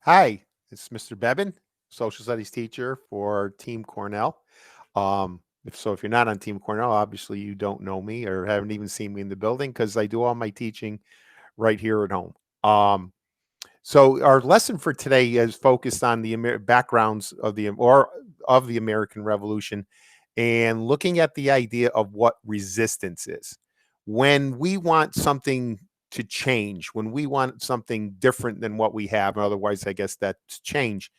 Hi, it's Mr. Bevan, social studies teacher for Team Cornell. If you're not on Team Cornell, obviously you don't know me or haven't even seen me in the building because I do all my teaching right here at home. Um, so our lesson for today is focused on the backgrounds of the American Revolution and looking at the idea of what resistance is. When we want something to change, when we want something different than what we have, otherwise, I guess that's change.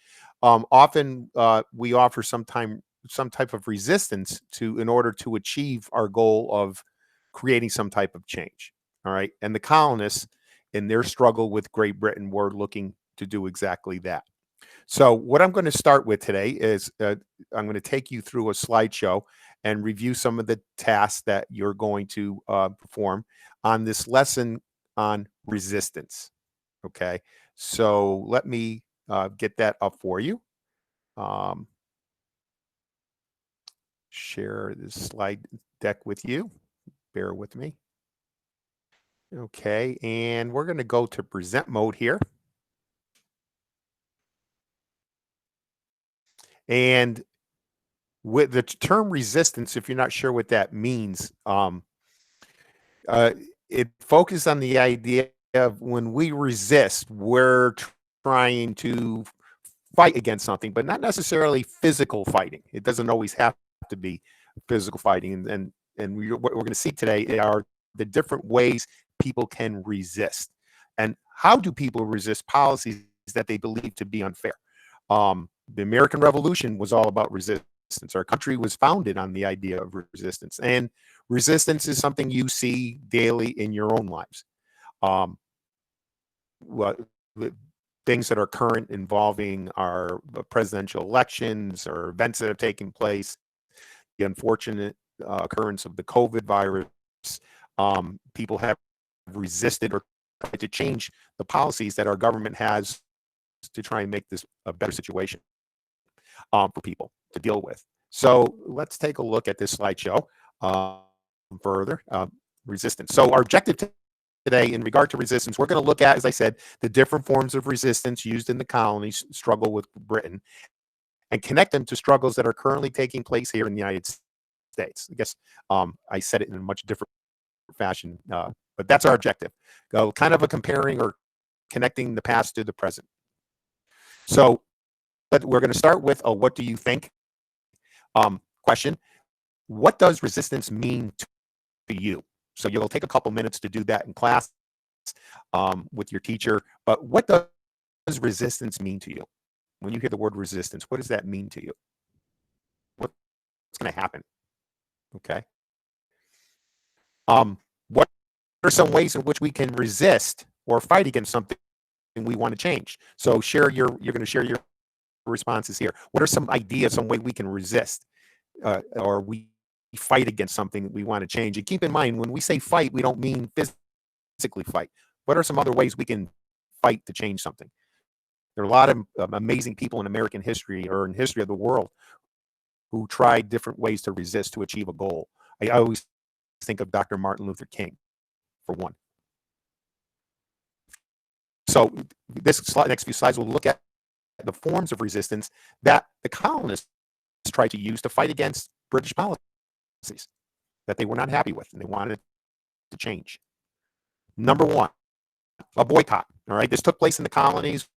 Often we offer some type of resistance to in order to achieve our goal of creating some type of change. All right, and the colonists in their struggle with Great Britain were looking to do exactly that. So, what I'm going to start with today is I'm going to take you through a slideshow and review some of the tasks that you're going to perform on this lesson on resistance. Okay. So, let me get that up for you. Um, share this slide deck with you. Bear with me. Okay. And we're going to go to present mode here. And with the term resistance, if you're not sure what that means, uh, it focuses on the idea of when we resist, we're trying to fight against something, but not necessarily physical fighting. It doesn't always have to be physical fighting. What we're going to see today are the different ways people can resist, and how do people resist policies that they believe to be unfair. The American Revolution was all about resistance. Our country was founded on the idea of resistance, and resistance is something you see daily in your own lives. Um, what things that are current involving our presidential elections or events that have taken place, the unfortunate occurrence of the COVID virus. People have resisted or tried to change the policies that our government has to try and make this a better situation for people to deal with. So let's take a look at this slideshow further. Resistance. So our objective today in regard to resistance, we're going to look at, as I said, the different forms of resistance used in the colonies struggle with Britain and connect them to struggles that are currently taking place here in the United States. I guess I said it in a much different fashion, but that's our objective. Go kind of a comparing or connecting the past to the present. So but we're going to start with a what do you think question. What does resistance mean to you? So you'll take a couple minutes to do that in class with your teacher. But what does resistance mean to you? When you hear the word resistance, what does that mean to you? What's going to happen? Okay. What are some ways in which we can resist or fight against something we want to change? So you're going to share your responses here. What are some ideas, some way we can resist or we fight against something that we want to change? And keep in mind, when we say fight, we don't mean physically fight. What are some other ways we can fight to change something? There are a lot of amazing people in American history or in history of the world who tried different ways to resist to achieve a goal. I always think of Dr. Martin Luther King, for one. So next few slides, we'll look at the forms of resistance that the colonists tried to use to fight against British policies that they were not happy with and they wanted to change. Number one, a boycott. All right, this took place in the colonies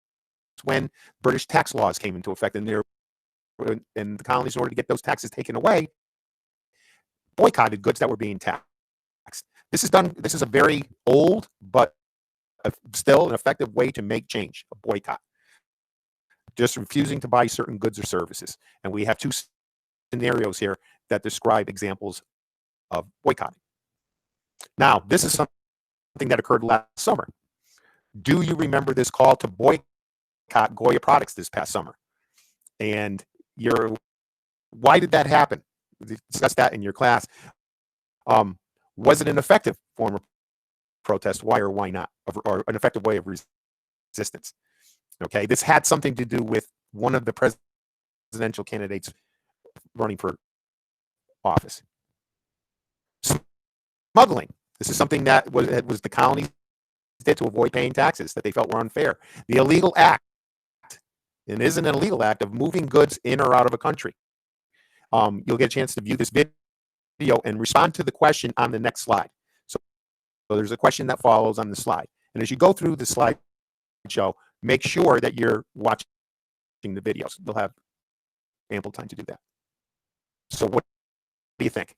when British tax laws came into effect, and the colonies, in order to get those taxes taken away, boycotted goods that were being taxed. This is a very old but still an effective way to make change. A boycott, just refusing to buy certain goods or services, and we have two scenarios here that describe examples of boycotting. Now, this is something that occurred last summer. Do you remember this call to boycott Goya products this past summer? And why did that happen? We discussed that in your class. Was it an effective form of protest? Why or why not? Or an effective way of resistance? Okay, this had something to do with one of the presidential candidates running for office. Smuggling. This is something that was the colonies did to avoid paying taxes that they felt were unfair. The illegal act and isn't an illegal act of moving goods in or out of a country. You'll get a chance to view this video and respond to the question on the next slide. So there's a question that follows on the slide. And as you go through the slideshow, make sure that you're watching the videos. You'll have ample time to do that. So what do you think?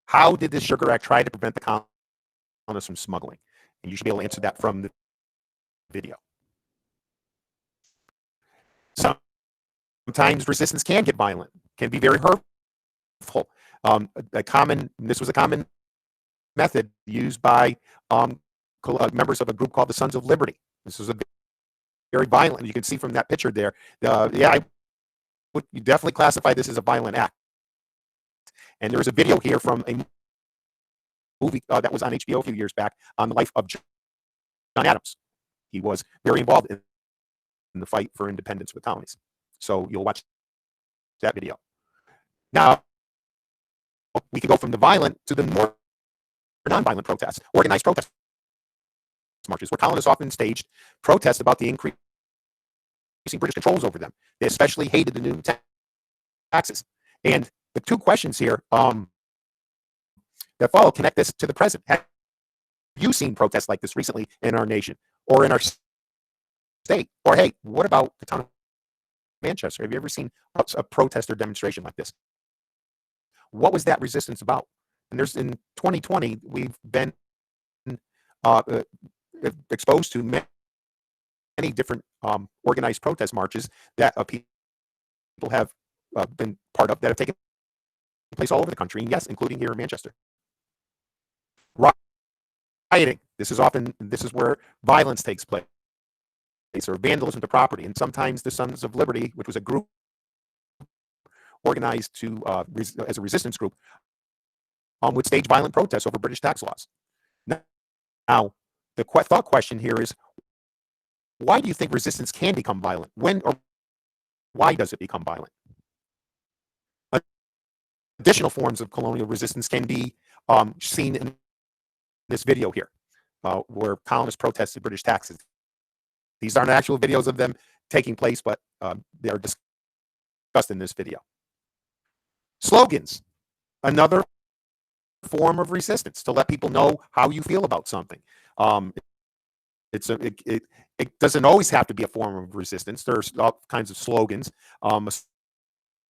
How did the Sugar Act try to prevent the colonists from smuggling? And you should be able to answer that from the video. Sometimes resistance can get violent, can be very hurtful. This was a common method used by members of a group called the Sons of Liberty. This was a very violent. You can see from that picture there. I would definitely classify this as a violent act. And there is a video here from a movie that was on HBO a few years back on the life of John Adams. He was very involved in the fight for independence with colonies. So you'll watch that video. Now, we can go from the violent to the more nonviolent protests, organized protest marches, where colonists often staged protests about the increasing British controls over them. They especially hated the new taxes. And the two questions here that follow connect this to the present. Have you seen protests like this recently in our nation or in our state? Or hey, what about the town of Manchester? Have you ever seen a protest or demonstration like this? What was that resistance about? And there's in 2020, we've been exposed to many different organized protest marches that people have been part of that have taken place all over the country, and yes, including here in Manchester. Rioting. This is where violence takes place, or vandalism to property, and sometimes the Sons of Liberty, which was a group organized to as a resistance group, would stage violent protests over British tax laws. Now, the thought question here is, why do you think resistance can become violent? When or why does it become violent? Additional forms of colonial resistance can be seen in this video here, where colonists protested British taxes. These aren't actual videos of them taking place, but they are discussed in this video. Slogans, another form of resistance to let people know how you feel about something. It doesn't always have to be a form of resistance. There's all kinds of slogans. A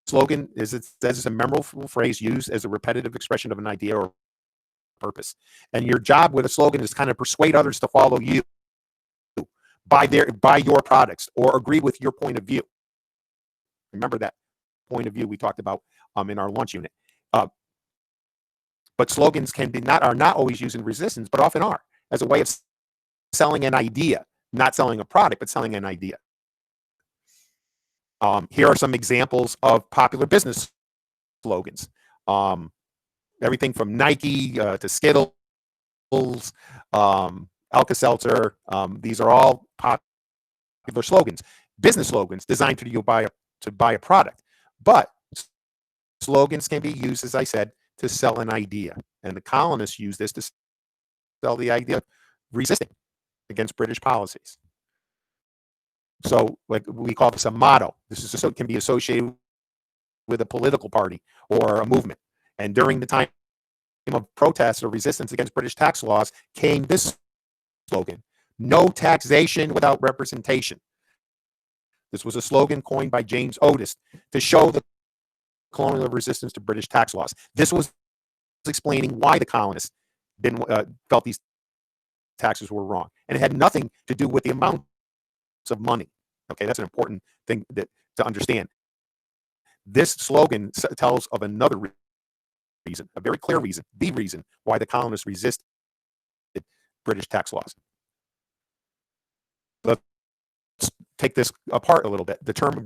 slogan is a memorable phrase used as a repetitive expression of an idea or purpose. And your job with a slogan is kind of persuade others to follow you, buy your products, or agree with your point of view. Remember that point of view we talked about in our lunch unit. But slogans are not always used in resistance, but often are, as a way of selling an idea, not selling a product, but selling an idea. Here are some examples of popular business slogans. Everything from Nike to Skittles, Alka-Seltzer. These are all popular slogans, business slogans designed for you to buy a product. But slogans can be used, as I said, to sell an idea. And the colonists used this to sell the idea of resisting against British policies. So, like, we call this a motto. This can be associated with a political party or a movement. And during the time of protests or resistance against British tax laws came this slogan: no taxation without representation. This was a slogan coined by James Otis to show the colonial resistance to British tax laws. This was explaining why the colonists felt these taxes were wrong. And it had nothing to do with the amount of money. Okay, that's an important thing to understand. This slogan tells of another reason, a very clear reason, the reason why the colonists resisted British tax laws. Let's take this apart a little bit. The term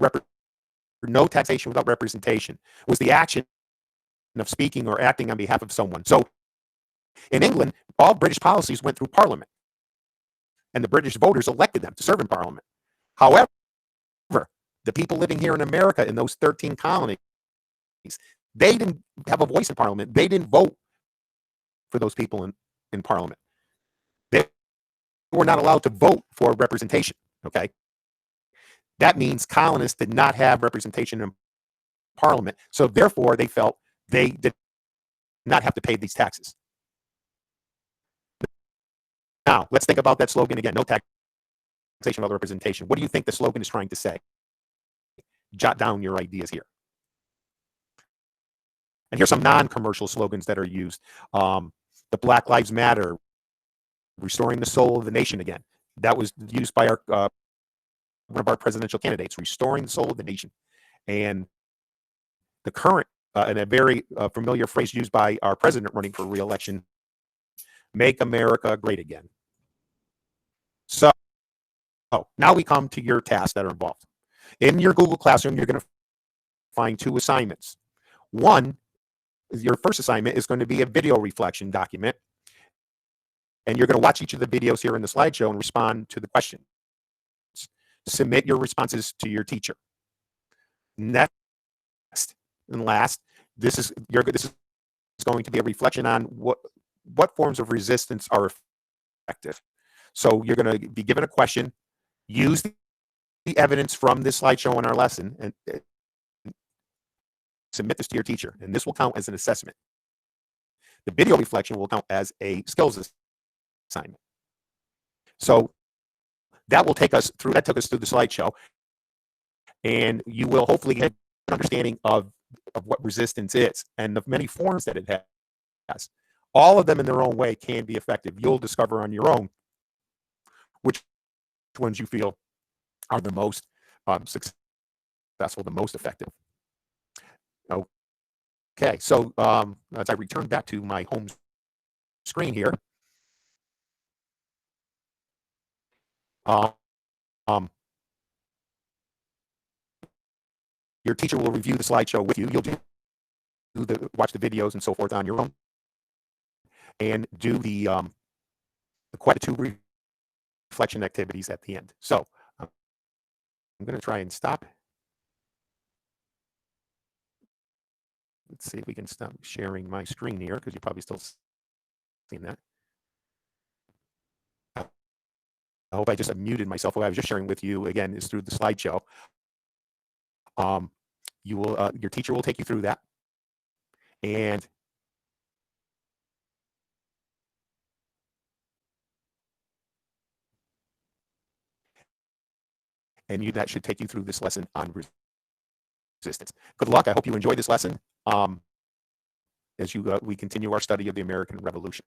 no taxation without representation was the action of speaking or acting on behalf of someone. So in England, all British policies went through Parliament, and the British voters elected them to serve in Parliament. However, the people living here in America in those 13 colonies, they didn't have a voice in Parliament. They didn't vote for those people in Parliament. They were not allowed to vote for representation, okay? That means colonists did not have representation in Parliament, so therefore they felt they did not have to pay these taxes. Now, let's think about that slogan again: no taxation without representation. What do you think the slogan is trying to say? Jot down your ideas here. And here's some non-commercial slogans that are used. The Black Lives Matter, restoring the soul of the nation again. That was used by our one of our presidential candidates, restoring the soul of the nation. And the current, and a very familiar phrase used by our president running for re-election, make America great again. So now we come to your tasks that are involved. In your Google Classroom, you're going to find 2 assignments. One, your first assignment is going to be a video reflection document. And you're going to watch each of the videos here in the slideshow and respond to the questions. Submit your responses to your teacher. Next and last, this is going to be a reflection on what forms of resistance are effective. So you're going to be given a question, use the evidence from this slideshow in our lesson, and submit this to your teacher, and this will count as an assessment. The video reflection will count as a skills assignment. So that will take us through. That took us through the slideshow, and you will hopefully get an understanding of what resistance is and the many forms that it has. All of them in their own way can be effective. You'll discover on your own which ones you feel are the most successful, the most effective. Okay, so as I return back to my home screen here, your teacher will review the slideshow with you. You'll watch the videos and so forth on your own, and do the quite 2 reflection activities at the end. So I'm going to try and stop. Let's see if we can stop sharing my screen here, because you're probably still seeing that. I hope I just muted myself. What I was just sharing with you again is through the slideshow. You will, your teacher will take you through that, and that should take you through this lesson on resistance. Good luck. I hope you enjoyed this lesson as we continue our study of the American Revolution.